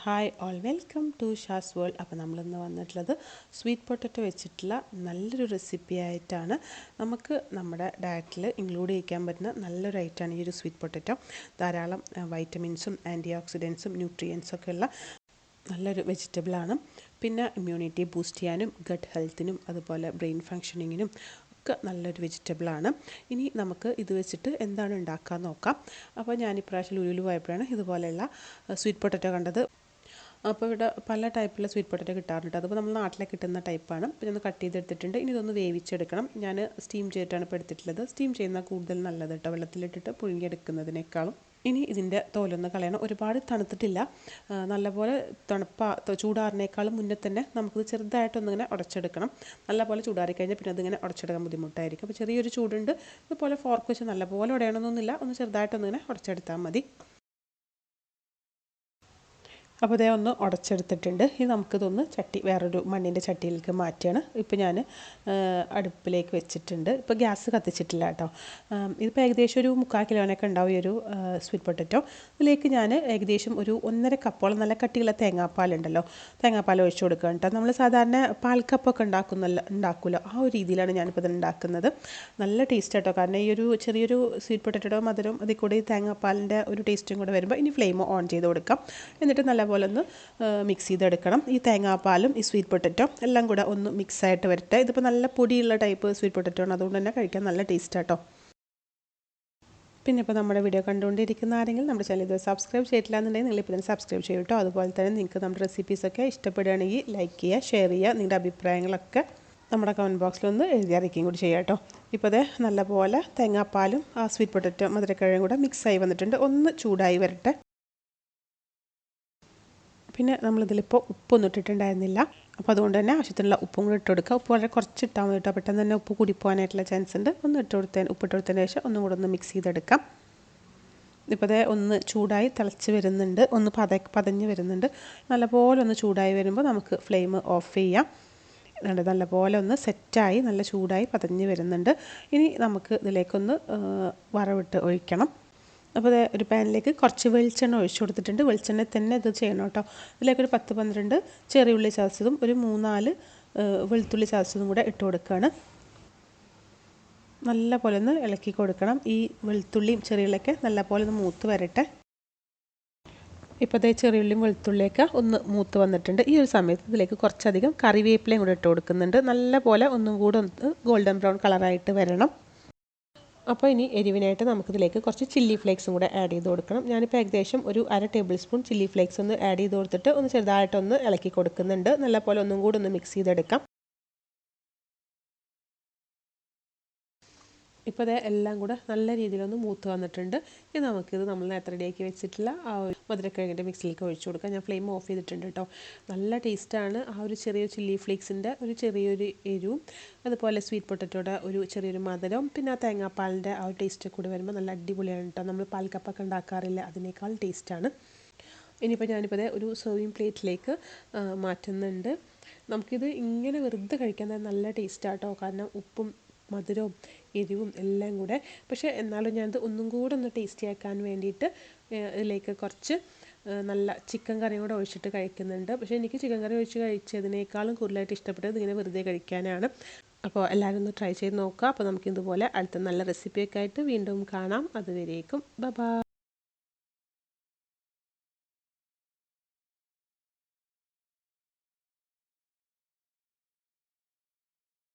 Hi all welcome to Shaz world. അപ്പോൾ നമ്മളിന്ന് വന്നിട്ടുള്ളത് സ്വീറ്റ് പൊട്ടറ്റോ വെച്ചിട്ടുള്ള നല്ലൊരു റെസിപ്പി ആയിട്ടാണ്. നമുക്ക് നമ്മുടെ ഡയറ്റിൽ ഇൻക്ലൂഡ് ചെയ്യിക്കാൻ പറ്റുന്ന നല്ലൊരു ഐറ്റമാണ് ഈ ഒരു സ്വീറ്റ് പൊട്ടറ്റോ. ധാരാളം വൈറ്റമിൻസും ആൻറ്റി ഓക്സിഡൻസും ന്യൂട്രിയൻസൊക്കെ ഉള്ള നല്ലൊരു വെജിറ്റബിളാണ്. പിന്നെ ഇമ്മ്യൂണിറ്റി ബൂസ്റ്റ് ചെയ്യാനും ഗട്ട് ഹെൽത്തിനും അതുപോലെ ബ്രെയിൻ ഫങ്ഷനിങ്ങിനും ഒക്കെ നല്ലൊരു വെജിറ്റബിളാണ്. ഇനി നമുക്ക് ഇത് വെച്ചിട്ട് എന്താണ് ഉണ്ടാക്കാൻ നോക്കാം. അപ്പോൾ ഞാൻ ഇപ്രാവശ്യം ലുലുവിൽ പോയപ്പോഴാണ് ഇതുപോലെയുള്ള സ്വീറ്റ് പൊട്ടറ്റോ കണ്ടത്. അപ്പോൾ ഇവിടെ പല ടൈപ്പിലുള്ള സ്വീറ്റ് പൊട്ടറ്റോ കിട്ടാറുണ്ട്. അതിപ്പോൾ നമ്മൾ നാട്ടിലെ കിട്ടുന്ന ടൈപ്പാണ്. പിന്നെ ഒന്ന് കട്ട് ചെയ്തെടുത്തിട്ടുണ്ട്. ഇനി ഇതൊന്ന് വേവിച്ചെടുക്കണം. ഞാൻ സ്റ്റീം ചെയ്തിട്ടാണ് ഇപ്പോൾ എടുത്തിട്ടുള്ളത്. സ്റ്റീം ചെയ്യുന്ന കൂടുതൽ നല്ലത് കേട്ടോ, വെള്ളത്തിലിട്ടിട്ട് പുഴുങ്ങിയെടുക്കുന്നതിനേക്കാളും. ഇനി ഇതിൻ്റെ തോലൊന്ന് കളയണം. ഒരുപാട് തണുത്തിട്ടില്ല, നല്ലപോലെ ചൂടാറിനേക്കാളും മുന്നേ തന്നെ നമുക്കിത് ചെറുതായിട്ടൊന്നിങ്ങനെ ഉടച്ചെടുക്കണം. നല്ലപോലെ ചൂടാറിക്കഴിഞ്ഞാൽ പിന്നെ അതിങ്ങനെ ഉടച്ചെടുക്കാൻ ബുദ്ധിമുട്ടായിരിക്കും. അപ്പോൾ ചെറിയൊരു ചൂടുണ്ട്. ഇതുപോലെ ഫോർക്ക് വെച്ച് നല്ലപോലെ ഉടയണമെന്നൊന്നുമില്ല, ഒന്ന് ചെറുതായിട്ടൊന്നിങ്ങനെ ഉടച്ചെടുത്താൽ മതി. അപ്പോൾ ഇതേ ഒന്ന് ഉടച്ചെടുത്തിട്ടുണ്ട്. ഇനി നമുക്കിതൊന്ന് വേറൊരു മണ്ണിൻ്റെ ചട്ടിയിലേക്ക് മാറ്റുകയാണ്. ഇപ്പോൾ ഞാൻ അടുപ്പിലേക്ക് വെച്ചിട്ടുണ്ട്. ഇപ്പോൾ ഗ്യാസ് കത്തിച്ചിട്ടില്ല കേട്ടോ. ഇതിപ്പോൾ ഏകദേശം ഒരു 3/4 കിലോനൊക്കെ ഉണ്ടാവും ഈ ഒരു സ്വീറ്റ് പൊട്ടറ്റോ. ഇതിലേക്ക് ഞാൻ ഏകദേശം ഒരു 1.5 കപ്പോളം നല്ല കട്ടിയുള്ള തേങ്ങാപ്പാലുണ്ടല്ലോ, തേങ്ങാപ്പാൽ ഒഴിച്ചു കൊടുക്കുക കേട്ടോ. നമ്മൾ സാധാരണ പാൽക്കപ്പൊക്കെ ഉണ്ടാക്കുമല്ലോ, ആ ഒരു രീതിയിലാണ് ഞാനിപ്പോൾ ഇത് ഉണ്ടാക്കുന്നത്. നല്ല ടേസ്റ്റ് കേട്ടോ, കാരണം ഈ ഒരു ചെറിയൊരു സ്വീറ്റ് പൊട്ടറ്റോ മധുരം അതിൽ കൂടി തേങ്ങാപ്പാലിൻ്റെ ഒരു ടേസ്റ്റും കൂടെ വരുമ്പോൾ ഇനി ഫ്ലെയിം ഓൺ ചെയ്ത് കൊടുക്കാം. എന്നിട്ട് നല്ലപോലെ ഒന്ന് മിക്സ് ചെയ്തെടുക്കണം. ഈ തേങ്ങാപ്പാലും ഈ സ്വീറ്റ് പൊട്ടറ്റോ എല്ലാം കൂടെ ഒന്ന് മിക്സായിട്ട് വരട്ടെ. ഇതിപ്പോൾ നല്ല പൊടിയുള്ള ടൈപ്പ് സ്വീറ്റ് പൊട്ടറ്റോ ആണ്, അതുകൊണ്ട് തന്നെ കഴിക്കാൻ നല്ല ടേസ്റ്റ് കേട്ടോ. പിന്നെ ഇപ്പോൾ നമ്മുടെ വീഡിയോ കണ്ടുകൊണ്ടിരിക്കുന്ന ആരെങ്കിലും നമ്മുടെ ചാനൽ ഇത് സബ്സ്ക്രൈബ് ചെയ്തിട്ടില്ല എന്നുണ്ടെങ്കിൽ നിങ്ങളിപ്പോൾ തന്നെ സബ്സ്ക്രൈബ് ചെയ്യും കേട്ടോ. അതുപോലെ തന്നെ നിങ്ങൾക്ക് നമ്മുടെ റെസിപ്പീസൊക്കെ ഇഷ്ടപ്പെടുകയാണെങ്കിൽ ലൈക്ക് ചെയ്യുക, ഷെയർ ചെയ്യുക. നിങ്ങളുടെ അഭിപ്രായങ്ങളൊക്കെ നമ്മുടെ കമൻറ്റ് ബോക്സിലൊന്ന് എഴുതി അറിയിക്കുകയും കൂടി ചെയ്യാം കേട്ടോ. ഇപ്പോൾ അതേ നല്ലപോലെ തേങ്ങാപ്പാലും ആ സ്വീറ്റ് പൊട്ടറ്റോ മധുരക്കിഴങ്ങും കൂടെ മിക്സായി വന്നിട്ടുണ്ട്. ഒന്ന് ചൂടായി വരട്ടെ. പിന്നെ നമ്മളിതിലിപ്പോൾ ഉപ്പൊന്നും ഇട്ടിട്ടുണ്ടായിരുന്നില്ല, അപ്പോൾ അതുകൊണ്ട് തന്നെ ആവശ്യത്തിനുള്ള ഉപ്പും കൂടി ഇട്ട് കൊടുക്കുക. ഉപ്പ് വളരെ കുറച്ച് ഇട്ടാൽ മതി കേട്ടോ, പെട്ടെന്ന് തന്നെ ഉപ്പ് കൂടിപ്പോകാനായിട്ടുള്ള ചാൻസ് ഉണ്ട്. ഉപ്പിട്ട് കൊടുത്തതിന് ശേഷം ഒന്നും കൂടെ ഒന്ന് മിക്സ് ചെയ്തെടുക്കാം. ഇപ്പോൾ അതേ ഒന്ന് ചൂടായി തിളച്ച് വരുന്നുണ്ട്, ഒന്ന് പതഞ്ഞ് വരുന്നുണ്ട്. നല്ലപോലെ ഒന്ന് ചൂടായി വരുമ്പോൾ നമുക്ക് ഫ്ലെയിം ഓഫ് ചെയ്യാം. നല്ലപോലെ ഒന്ന് സെറ്റായി നല്ല ചൂടായി പതഞ്ഞ് വരുന്നുണ്ട്. ഇനി നമുക്ക് ഇതിലേക്കൊന്ന് വറവിട്ട് ഒഴിക്കണം. അപ്പോൾ ഒരു പാനിലേക്ക് കുറച്ച് വെളിച്ചെണ്ണ ഒഴിച്ചു കൊടുത്തിട്ടുണ്ട്. വെളിച്ചെണ്ണ തന്നെ ഇത് ചെയ്യണം കേട്ടോ. ഇതിലേക്കൊരു 10-12 ചെറിയ ഉള്ളി ചതച്ചതും ഒരു 3-4 വെളുത്തുള്ളി ചതച്ചതും കൂടെ ഇട്ട് കൊടുക്കുകയാണ്. നല്ല പോലെ ഒന്ന് ഇളക്കി കൊടുക്കണം. ഈ വെളുത്തുള്ളിയും ചെറിയുള്ളിയൊക്കെ നല്ല പോലെ ഒന്ന് മൂത്ത് വരട്ടെ. ഇപ്പോൾ അതേ ചെറിയുള്ളിയും വെളുത്തുള്ളിയൊക്കെ ഒന്ന് മൂത്ത് വന്നിട്ടുണ്ട്. ഈ ഒരു സമയത്ത് ഇതിലേക്ക് കുറച്ചധികം കറിവേപ്പിലയും കൂടെ ഇട്ട് കൊടുക്കുന്നുണ്ട്. നല്ല പോലെ ഒന്നും കൂടെ ഒന്ന് ഗോൾഡൻ ബ്രൗൺ കളറായിട്ട് വരണം. അപ്പോൾ ഇനി എരിവിനായിട്ട് നമുക്കിതിലേക്ക് കുറച്ച് ചില്ലി ഫ്ലേക്സും കൂടെ ആഡ് ചെയ്ത് കൊടുക്കണം. ഞാനിപ്പോൾ ഏകദേശം ഒരു 1/2 ടേബിൾ സ്പൂൺ ചില്ലി ഫ്ലേക്സ് ഒന്ന് ആഡ് ചെയ്ത് കൊടുത്തിട്ട് ഒന്ന് ചെറുതായിട്ടൊന്ന് ഇളക്കി കൊടുക്കുന്നുണ്ട്. നല്ലപോലെ ഒന്നും കൂടെ ഒന്ന് മിക്സ് ചെയ്തെടുക്കാം. ഇപ്പോൾ അത് എല്ലാം കൂടെ നല്ല രീതിയിലൊന്ന് മൂത്ത് വന്നിട്ടുണ്ട്. ഇനി നമുക്കിത് നമ്മൾ നേരത്തെ റെഡിയാക്കി വെച്ചിട്ടുള്ള ആ ഒരു മധുരക്കിഴങ്ങിൻ്റെ മിക്സിലേക്ക് ഒഴിച്ചു കൊടുക്കാം. ഞാൻ ഫ്ലെയിം ഓഫ് ചെയ്തിട്ടുണ്ട് കേട്ടോ. നല്ല ടേസ്റ്റാണ്. ആ ഒരു ചെറിയ ചില്ലി ഫ്ലേക്സിൻ്റെ ഒരു ചെറിയൊരു എരിവും അതുപോലെ സ്വീറ്റ് പൊട്ടറ്റോയുടെ ഒരു ചെറിയൊരു മധുരവും പിന്നെ ആ തേങ്ങാപ്പാലിൻ്റെ ആ ഒരു ടേസ്റ്റ് കൂടി വരുമ്പോൾ നല്ല അടിപൊളിയാണ് കേട്ടോ. നമ്മൾ പാൽക്കപ്പൊക്കെ ഉണ്ടാക്കാറില്ല, അതിനേക്കാൾ ടേസ്റ്റാണ്. ഇനിയിപ്പോൾ ഞാനിപ്പോൾ ഒരു സെർവിങ് പ്ലേറ്റിലേക്ക് മാറ്റുന്നുണ്ട്. നമുക്കിത് ഇങ്ങനെ വെറുതെ കഴിക്കാൻ നല്ല ടേസ്റ്റാണ് കേട്ടോ, കാരണം ഉപ്പും മധുരവും എരിവും എല്ലാം കൂടെ. പക്ഷേ എന്നാലും ഞാനത് ഒന്നും കൂടെ ഒന്ന് ടേസ്റ്റി ആക്കാൻ വേണ്ടിയിട്ട് ഇതിലേക്ക് കുറച്ച് നല്ല ചിക്കൻ കറിയും കൂടെ ഒഴിച്ചിട്ട് കഴിക്കുന്നുണ്ട്. പക്ഷേ എനിക്ക് ചിക്കൻ കറി ഒഴിച്ച് കഴിച്ചതിനേക്കാളും കൂടുതലായിട്ട് ഇഷ്ടപ്പെട്ടത് ഇങ്ങനെ വെറുതെ കഴിക്കാനാണ്. അപ്പോൾ എല്ലാവരും ഒന്ന് ട്രൈ ചെയ്ത് നോക്കുക. അപ്പോൾ നമുക്കിതുപോലെ അടുത്ത നല്ല റെസിപ്പിയൊക്കെ ആയിട്ട് വീണ്ടും കാണാം. അതുവരേക്കും ബൈ.